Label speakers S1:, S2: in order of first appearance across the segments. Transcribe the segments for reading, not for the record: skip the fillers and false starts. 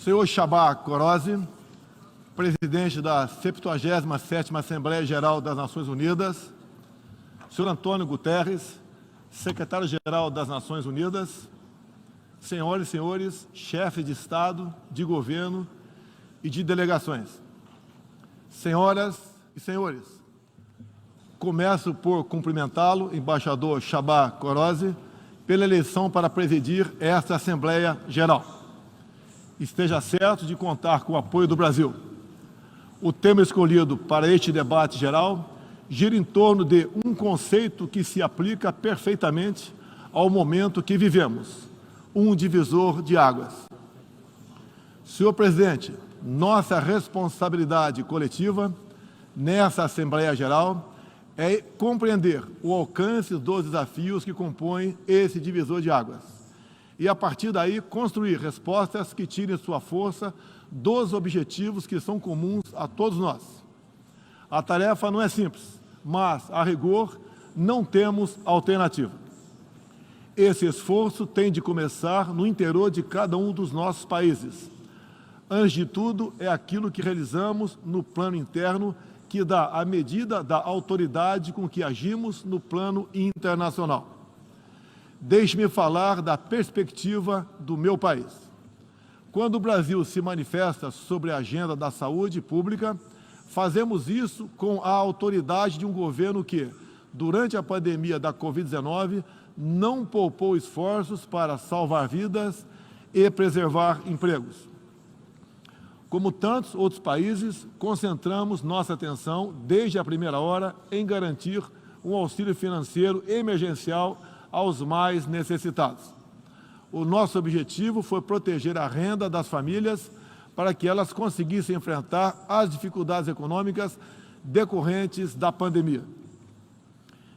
S1: Senhor Csaba Kőrösi, presidente da 77ª Assembleia Geral das Nações Unidas, senhor Antônio Guterres, secretário-geral das Nações Unidas, senhoras e senhores, chefes de Estado, de governo e de delegações. Senhoras e senhores, começo por cumprimentá-lo, embaixador Csaba Kőrösi, pela eleição para presidir esta Assembleia Geral. Esteja certo de contar com o apoio do Brasil. O tema escolhido para este debate geral gira em torno de um conceito que se aplica perfeitamente ao momento que vivemos, um divisor de águas. Senhor presidente, nossa responsabilidade coletiva nessa Assembleia Geral é compreender o alcance dos desafios que compõem esse divisor de águas e, a partir daí, construir respostas que tirem sua força dos objetivos que são comuns a todos nós. A tarefa não é simples, mas, a rigor, não temos alternativa. Esse esforço tem de começar no interior de cada um dos nossos países. Antes de tudo, é aquilo que realizamos no plano interno que dá a medida da autoridade com que agimos no plano internacional. Deixe-me falar da perspectiva do meu país. Quando o Brasil se manifesta sobre a agenda da saúde pública, fazemos isso com a autoridade de um governo que, durante a pandemia da Covid-19, não poupou esforços para salvar vidas e preservar empregos. Como tantos outros países, concentramos nossa atenção, desde a primeira hora, em garantir um auxílio financeiro emergencial aos mais necessitados. O nosso objetivo foi proteger a renda das famílias para que elas conseguissem enfrentar as dificuldades econômicas decorrentes da pandemia.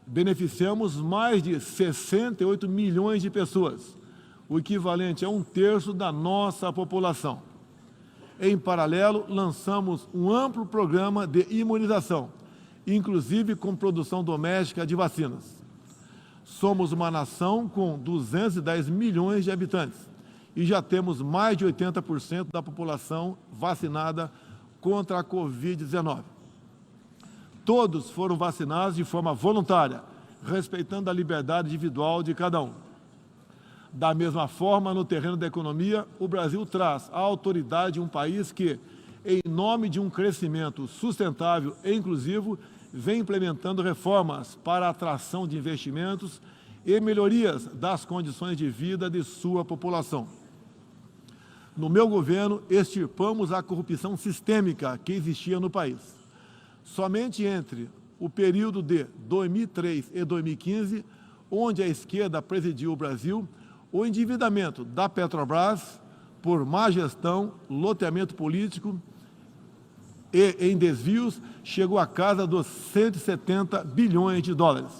S1: Beneficiamos mais de 68 milhões de pessoas, o equivalente a 1/3 da nossa população. Em paralelo, lançamos um amplo programa de imunização, inclusive com produção doméstica de vacinas. Somos uma nação com 210 milhões de habitantes e já temos mais de 80% da população vacinada contra a Covid-19. Todos foram vacinados de forma voluntária, respeitando a liberdade individual de cada um. Da mesma forma, no terreno da economia, o Brasil traz a autoridade de um país que, em nome de um crescimento sustentável e inclusivo, vem implementando reformas para a atração de investimentos e melhorias das condições de vida de sua população. No meu governo, extirpamos a corrupção sistêmica que existia no país. Somente entre o período de 2003 e 2015, onde a esquerda presidiu o Brasil, o endividamento da Petrobras, por má gestão, loteamento político e em desvios, chegou à casa dos 170 bilhões de dólares.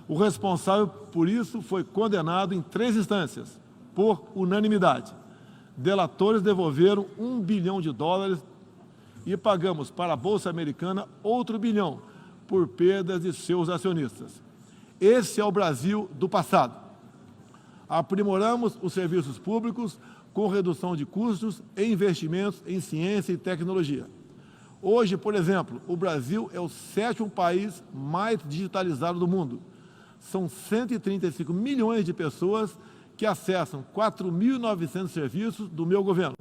S1: O responsável por isso foi condenado em 3 instâncias, por unanimidade. Delatores devolveram $1 bilhão e pagamos para a Bolsa Americana outro $1 bilhão por perdas de seus acionistas. Esse é o Brasil do passado. Aprimoramos os serviços públicos com redução de custos e investimentos em ciência e tecnologia. Hoje, por exemplo, o Brasil é o 7º país mais digitalizado do mundo. São 135 milhões de pessoas que acessam 4.900 serviços do meu governo.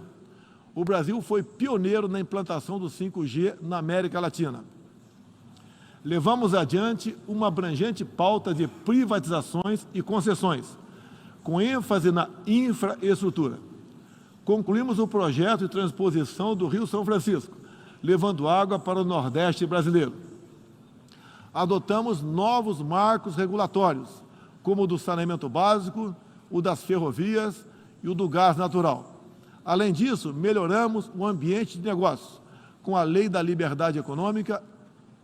S1: O Brasil foi pioneiro na implantação do 5G na América Latina. Levamos adiante uma abrangente pauta de privatizações e concessões, com ênfase na infraestrutura. Concluímos o projeto de transposição do Rio São Francisco, levando água para o Nordeste brasileiro. Adotamos novos marcos regulatórios, como o do saneamento básico, o das ferrovias e o do gás natural. Além disso, melhoramos o ambiente de negócios, com a Lei da Liberdade Econômica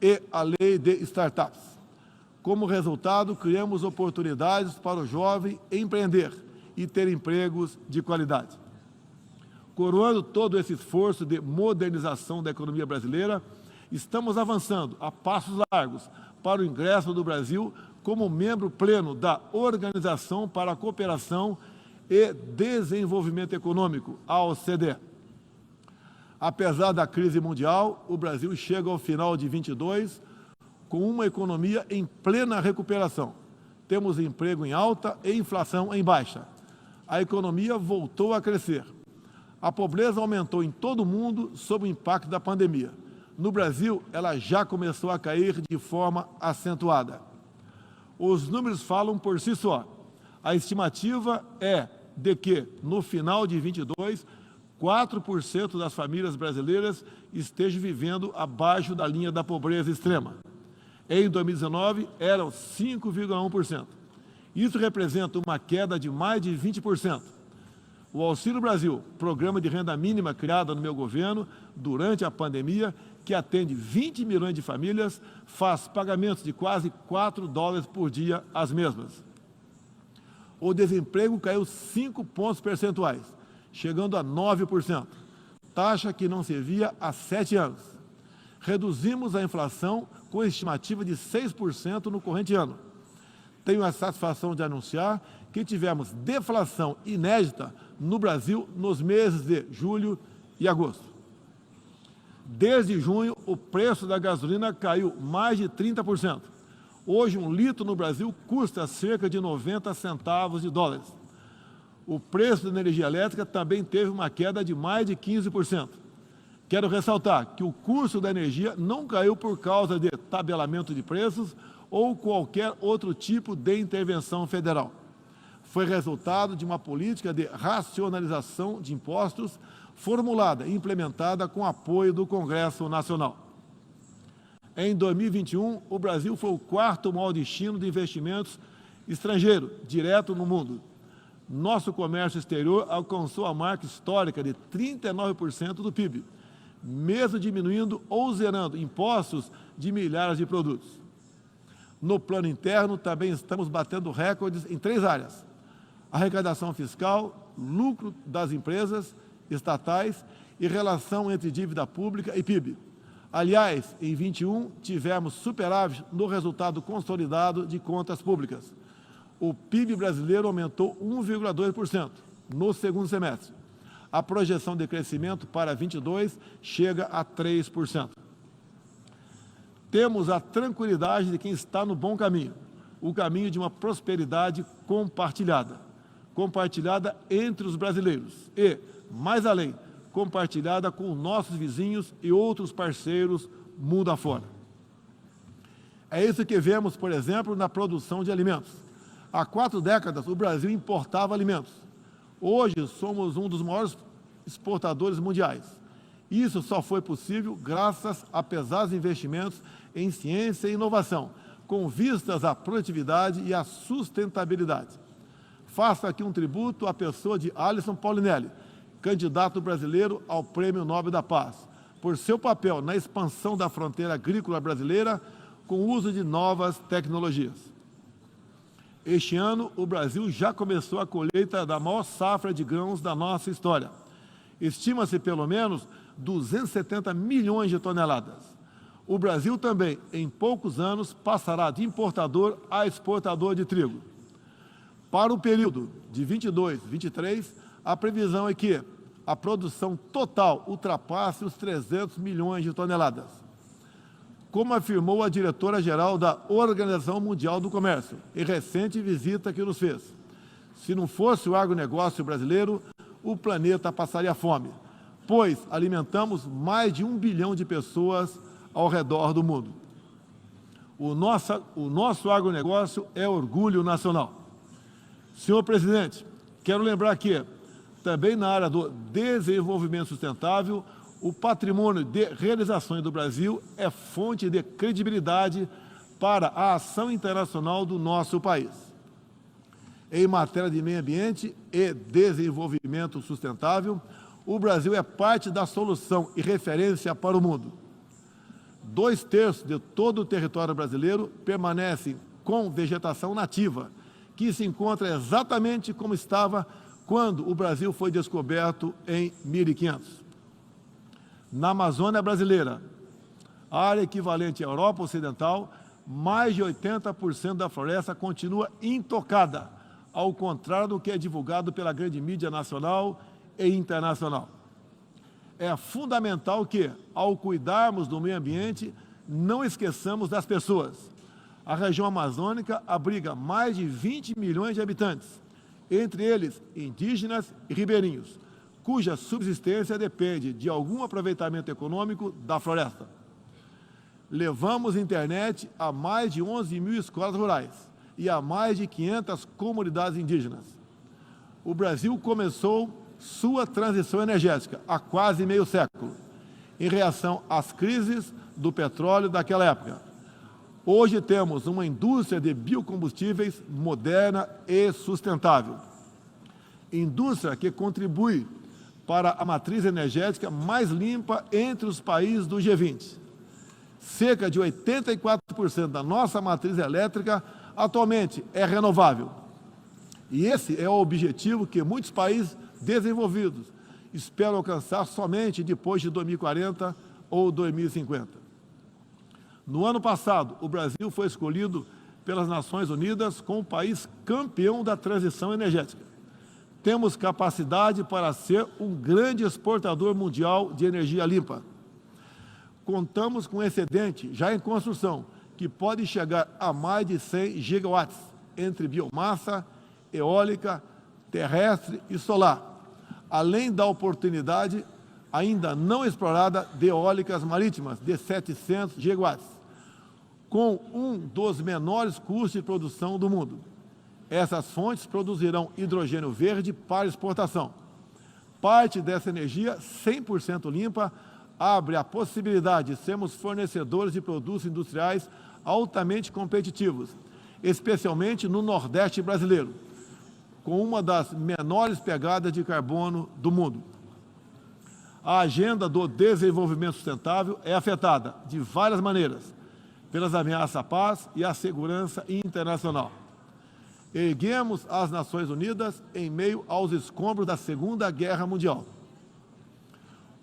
S1: e a Lei de Startups. Como resultado, criamos oportunidades para o jovem empreender e ter empregos de qualidade. Coroando todo esse esforço de modernização da economia brasileira, estamos avançando a passos largos para o ingresso do Brasil como membro pleno da Organização para a Cooperação e Desenvolvimento Econômico, a OCDE. Apesar da crise mundial, o Brasil chega ao final de 22 com uma economia em plena recuperação. Temos emprego em alta e inflação em baixa. A economia voltou a crescer. A pobreza aumentou em todo o mundo sob o impacto da pandemia. No Brasil, ela já começou a cair de forma acentuada. Os números falam por si só. A estimativa é de que, no final de 22, 4% das famílias brasileiras estejam vivendo abaixo da linha da pobreza extrema. Em 2019, eram 5,1%. Isso representa uma queda de mais de 20%. O Auxílio Brasil, programa de renda mínima criado no meu governo durante a pandemia, que atende 20 milhões de famílias, faz pagamentos de quase $4 por dia às mesmas. O desemprego caiu 5 pontos percentuais, chegando a 9%, taxa que não se via há 7 anos. Reduzimos a inflação com estimativa de 6% no corrente ano. Tenho a satisfação de anunciar que tivemos deflação inédita no Brasil nos meses de julho e agosto. Desde junho, o preço da gasolina caiu mais de 30%. Hoje, um litro no Brasil custa cerca de 90 centavos de dólares. O preço da energia elétrica também teve uma queda de mais de 15%. Quero ressaltar que o custo da energia não caiu por causa de tabelamento de preços ou qualquer outro tipo de intervenção federal. Foi resultado de uma política de racionalização de impostos formulada e implementada com apoio do Congresso Nacional. Em 2021, o Brasil foi o quarto maior destino de investimentos estrangeiros direto no mundo. Nosso comércio exterior alcançou a marca histórica de 39% do PIB, mesmo diminuindo ou zerando impostos de milhares de produtos. No plano interno, também estamos batendo recordes em 3 áreas: arrecadação fiscal, lucro das empresas estatais e relação entre dívida pública e PIB. Aliás, em 21, tivemos superávit no resultado consolidado de contas públicas. O PIB brasileiro aumentou 1,2% no segundo semestre. A projeção de crescimento para 22 chega a 3%. Temos a tranquilidade de quem está no bom caminho, o caminho de uma prosperidade compartilhada entre os brasileiros e, mais além, compartilhada com nossos vizinhos e outros parceiros mundo afora. É isso que vemos, por exemplo, na produção de alimentos. Há 4 décadas, o Brasil importava alimentos. Hoje, somos um dos maiores exportadores mundiais. Isso só foi possível graças a pesados investimentos em ciência e inovação, com vistas à produtividade e à sustentabilidade. Faço aqui um tributo à pessoa de Alisson Paulinelli, candidato brasileiro ao Prêmio Nobel da Paz, por seu papel na expansão da fronteira agrícola brasileira com o uso de novas tecnologias. Este ano, o Brasil já começou a colheita da maior safra de grãos da nossa história. Estima-se pelo menos 270 milhões de toneladas. O Brasil também, em poucos anos, passará de importador a exportador de trigo. Para o período de 22-23, a previsão é que a produção total ultrapasse os 300 milhões de toneladas. Como afirmou a diretora-geral da Organização Mundial do Comércio, em recente visita que nos fez, se não fosse o agronegócio brasileiro, o planeta passaria fome, pois alimentamos mais de 1 bilhão de pessoas ao redor do mundo. O nosso agronegócio é orgulho nacional. Senhor presidente, quero lembrar que, também na área do desenvolvimento sustentável, o patrimônio de realizações do Brasil é fonte de credibilidade para a ação internacional do nosso país. Em matéria de meio ambiente e desenvolvimento sustentável, o Brasil é parte da solução e referência para o mundo. 2/3 de todo o território brasileiro permanece com vegetação nativa, que se encontra exatamente como estava quando o Brasil foi descoberto em 1500. Na Amazônia brasileira, área equivalente à Europa Ocidental, mais de 80% da floresta continua intocada, ao contrário do que é divulgado pela grande mídia nacional e internacional. é fundamental que, ao cuidarmos do meio ambiente, não esqueçamos das pessoas. A região amazônica abriga mais de 20 milhões de habitantes, entre eles indígenas e ribeirinhos, cuja subsistência depende de algum aproveitamento econômico da floresta. Levamos internet a mais de 11 mil escolas rurais e a mais de 500 comunidades indígenas. O Brasil começou sua transição energética há quase meio século, em reação às crises do petróleo daquela época. Hoje temos uma indústria de biocombustíveis moderna e sustentável. Indústria que contribui para a matriz energética mais limpa entre os países do G20. Cerca de 84% da nossa matriz elétrica atualmente é renovável. E esse é o objetivo que muitos países desenvolvidos esperam alcançar somente depois de 2040 ou 2050. No ano passado, o Brasil foi escolhido pelas Nações Unidas como o país campeão da transição energética. Temos capacidade para ser um grande exportador mundial de energia limpa. Contamos com excedente já em construção, que pode chegar a mais de 100 gigawatts, entre biomassa, eólica, terrestre e solar, além da oportunidade ainda não explorada de eólicas marítimas de 700 gigawatts, com um dos menores custos de produção do mundo. Essas fontes produzirão hidrogênio verde para exportação. Parte dessa energia 100% limpa abre a possibilidade de sermos fornecedores de produtos industriais altamente competitivos, especialmente no Nordeste brasileiro, com uma das menores pegadas de carbono do mundo. A agenda do desenvolvimento sustentável é afetada de várias maneiras pelas ameaças à paz e à segurança internacional. Erguemos as Nações Unidas em meio aos escombros da Segunda Guerra Mundial.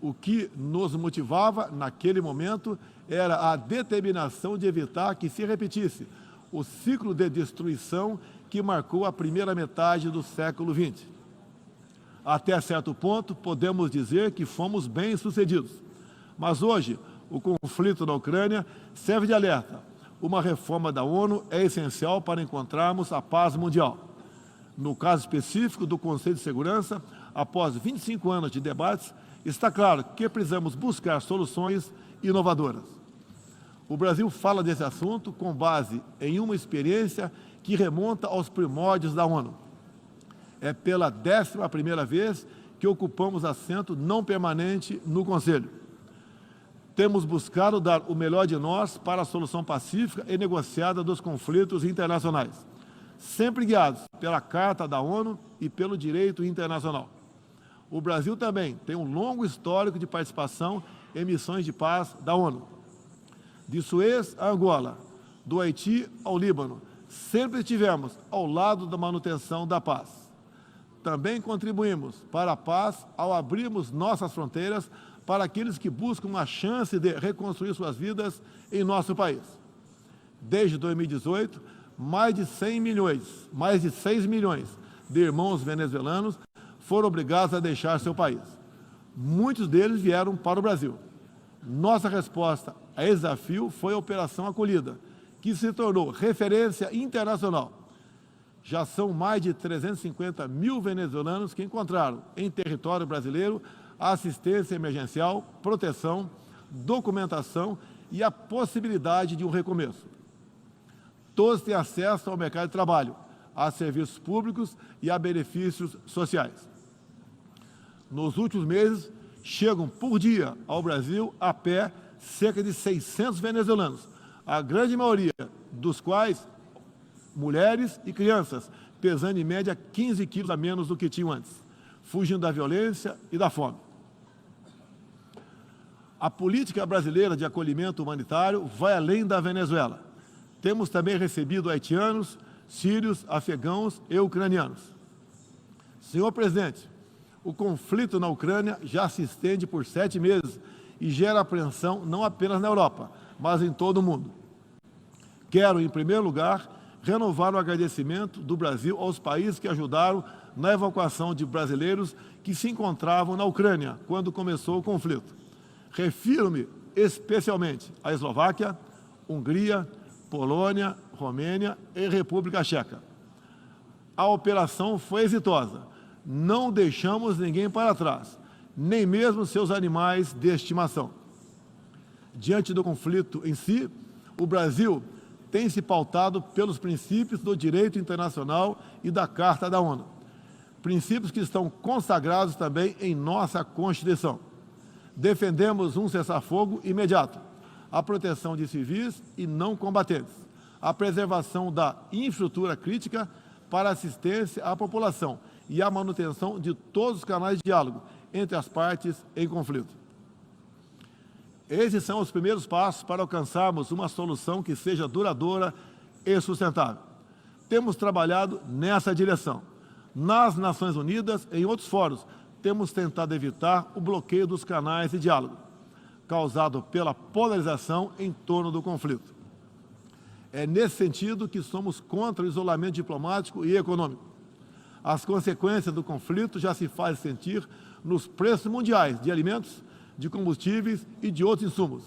S1: O que nos motivava naquele momento era a determinação de evitar que se repetisse o ciclo de destruição que marcou a primeira metade do século XX. Até certo ponto, podemos dizer que fomos bem-sucedidos. Mas hoje, o conflito na Ucrânia serve de alerta. Uma reforma da ONU é essencial para encontrarmos a paz mundial. No caso específico do Conselho de Segurança, após 25 anos de debates, está claro que precisamos buscar soluções inovadoras. O Brasil fala desse assunto com base em uma experiência que remonta aos primórdios da ONU. É pela 11ª vez que ocupamos assento não permanente no Conselho. Temos buscado dar o melhor de nós para a solução pacífica e negociada dos conflitos internacionais, sempre guiados pela Carta da ONU e pelo direito internacional. O Brasil também tem um longo histórico de participação em missões de paz da ONU. De Suez a Angola, do Haiti ao Líbano, sempre estivemos ao lado da manutenção da paz. Também contribuímos para a paz ao abrirmos nossas fronteiras para aqueles que buscam uma chance de reconstruir suas vidas em nosso país. Desde 2018, mais de 6 milhões de irmãos venezuelanos foram obrigados a deixar seu país. Muitos deles vieram para o Brasil. Nossa resposta a esse desafio foi a Operação Acolhida, que se tornou referência internacional. Já são mais de 350 mil venezuelanos que encontraram em território brasileiro assistência emergencial, proteção, documentação e a possibilidade de um recomeço. Todos têm acesso ao mercado de trabalho, a serviços públicos e a benefícios sociais. Nos últimos meses, chegam por dia ao Brasil a pé cerca de 600 venezuelanos, a grande maioria dos quais mulheres e crianças, pesando em média 15 quilos a menos do que tinham antes, fugindo da violência e da fome. A política brasileira de acolhimento humanitário vai além da Venezuela. Temos também recebido haitianos, sírios, afegãos e ucranianos. Senhor presidente, o conflito na Ucrânia já se estende por 7 meses e gera apreensão não apenas na Europa, mas em todo o mundo. Quero, em primeiro lugar, renovar o agradecimento do Brasil aos países que ajudaram na evacuação de brasileiros que se encontravam na Ucrânia quando começou o conflito. Refiro-me especialmente à Eslováquia, Hungria, Polônia, Romênia e República Tcheca. A operação foi exitosa. Não deixamos ninguém para trás, nem mesmo seus animais de estimação. Diante do conflito em si, o Brasil tem se pautado pelos princípios do direito internacional e da Carta da ONU. Princípios que estão consagrados também em nossa Constituição. Defendemos um cessar-fogo imediato, a proteção de civis e não combatentes, a preservação da infraestrutura crítica para assistência à população e a manutenção de todos os canais de diálogo entre as partes em conflito. Esses são os primeiros passos para alcançarmos uma solução que seja duradoura e sustentável. Temos trabalhado nessa direção. Nas Nações Unidas e em outros fóruns, temos tentado evitar o bloqueio dos canais de diálogo, causado pela polarização em torno do conflito. É nesse sentido que somos contra o isolamento diplomático e econômico. As consequências do conflito já se fazem sentir nos preços mundiais de alimentos, de combustíveis e de outros insumos.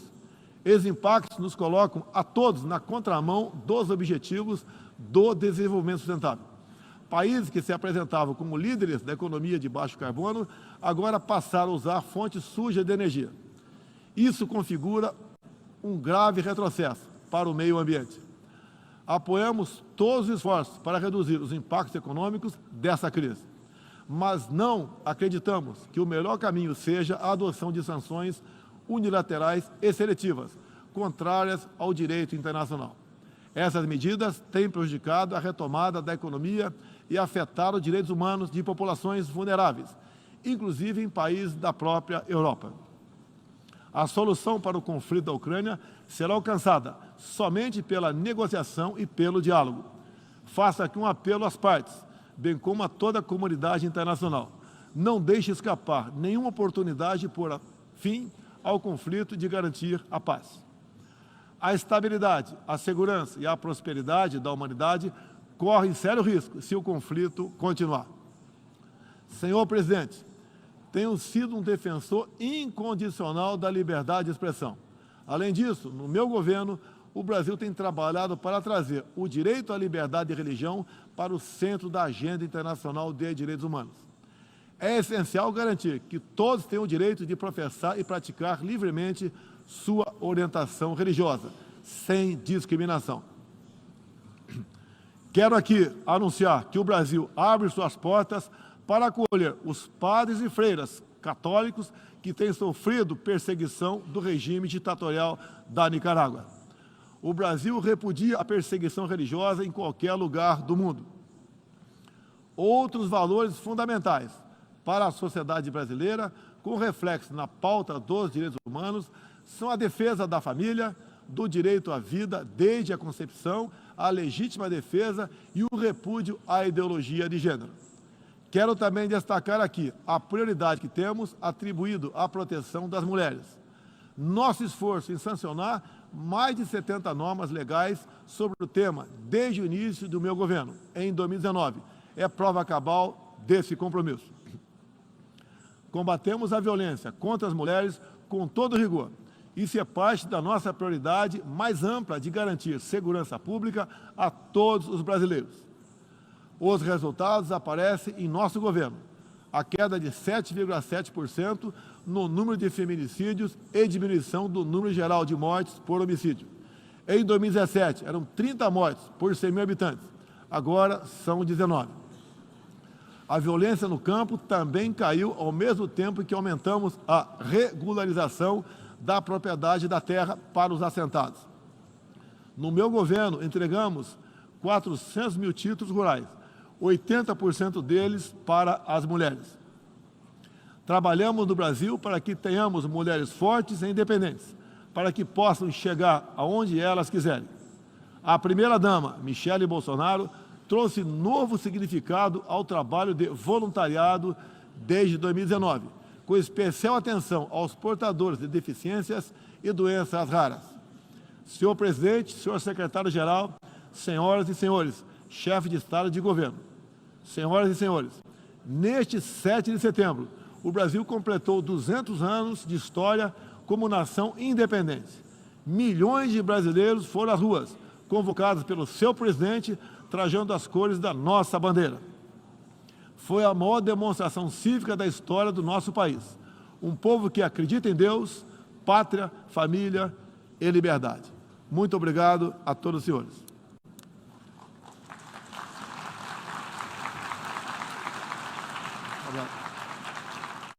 S1: Esses impactos nos colocam a todos na contramão dos objetivos do desenvolvimento sustentável. Países que se apresentavam como líderes da economia de baixo carbono, agora passaram a usar fontes sujas de energia. Isso configura um grave retrocesso para o meio ambiente. Apoiamos todos os esforços para reduzir os impactos econômicos dessa crise, mas não acreditamos que o melhor caminho seja a adoção de sanções unilaterais e seletivas, contrárias ao direito internacional. Essas medidas têm prejudicado a retomada da economia e afetado os direitos humanos de populações vulneráveis, inclusive em países da própria Europa. A solução para o conflito da Ucrânia será alcançada somente pela negociação e pelo diálogo. Faço aqui um apelo às partes, bem como a toda a comunidade internacional. Não deixe escapar nenhuma oportunidade de pôr fim ao conflito e de garantir a paz. A estabilidade, a segurança e a prosperidade da humanidade correm sério risco se o conflito continuar. Senhor presidente, tenho sido um defensor incondicional da liberdade de expressão. Além disso, no meu governo, o Brasil tem trabalhado para trazer o direito à liberdade de religião para o centro da agenda internacional de direitos humanos. É essencial garantir que todos tenham o direito de professar e praticar livremente sua orientação religiosa, sem discriminação. Quero aqui anunciar que o Brasil abre suas portas para acolher os padres e freiras católicos que têm sofrido perseguição do regime ditatorial da Nicarágua. O Brasil repudia a perseguição religiosa em qualquer lugar do mundo. Outros valores fundamentais para a sociedade brasileira, com reflexo na pauta dos direitos humanos, são a defesa da família, do direito à vida desde a concepção, a legítima defesa e o repúdio à ideologia de gênero. Quero também destacar aqui a prioridade que temos atribuído à proteção das mulheres. Nosso esforço em sancionar mais de 70 normas legais sobre o tema desde o início do meu governo, em 2019, é prova cabal desse compromisso. Combatemos a violência contra as mulheres com todo rigor. Isso é parte da nossa prioridade mais ampla de garantir segurança pública a todos os brasileiros. Os resultados aparecem em nosso governo. A queda de 7,7% no número de feminicídios e diminuição do número geral de mortes por homicídio. Em 2017, eram 30 mortes por 100 mil habitantes. Agora são 19. A violência no campo também caiu ao mesmo tempo que aumentamos a regularização da propriedade da terra para os assentados. No meu governo, entregamos 400 mil títulos rurais, 80% deles para as mulheres. Trabalhamos no Brasil para que tenhamos mulheres fortes e independentes, para que possam chegar aonde elas quiserem. A primeira-dama, Michele Bolsonaro, trouxe novo significado ao trabalho de voluntariado desde 2019, com especial atenção aos portadores de deficiências e doenças raras. Senhor presidente, senhor secretário-geral, senhoras e senhores, chefe de Estado e de governo, senhoras e senhores, Neste 7 de setembro, o Brasil completou 200 anos de história como nação independente. Milhões de brasileiros foram às ruas, convocados pelo seu presidente, trajando as cores da nossa bandeira. Foi a maior demonstração cívica da história do nosso país. Um povo que acredita em Deus, pátria, família e liberdade. Muito obrigado a todos os senhores. Obrigado.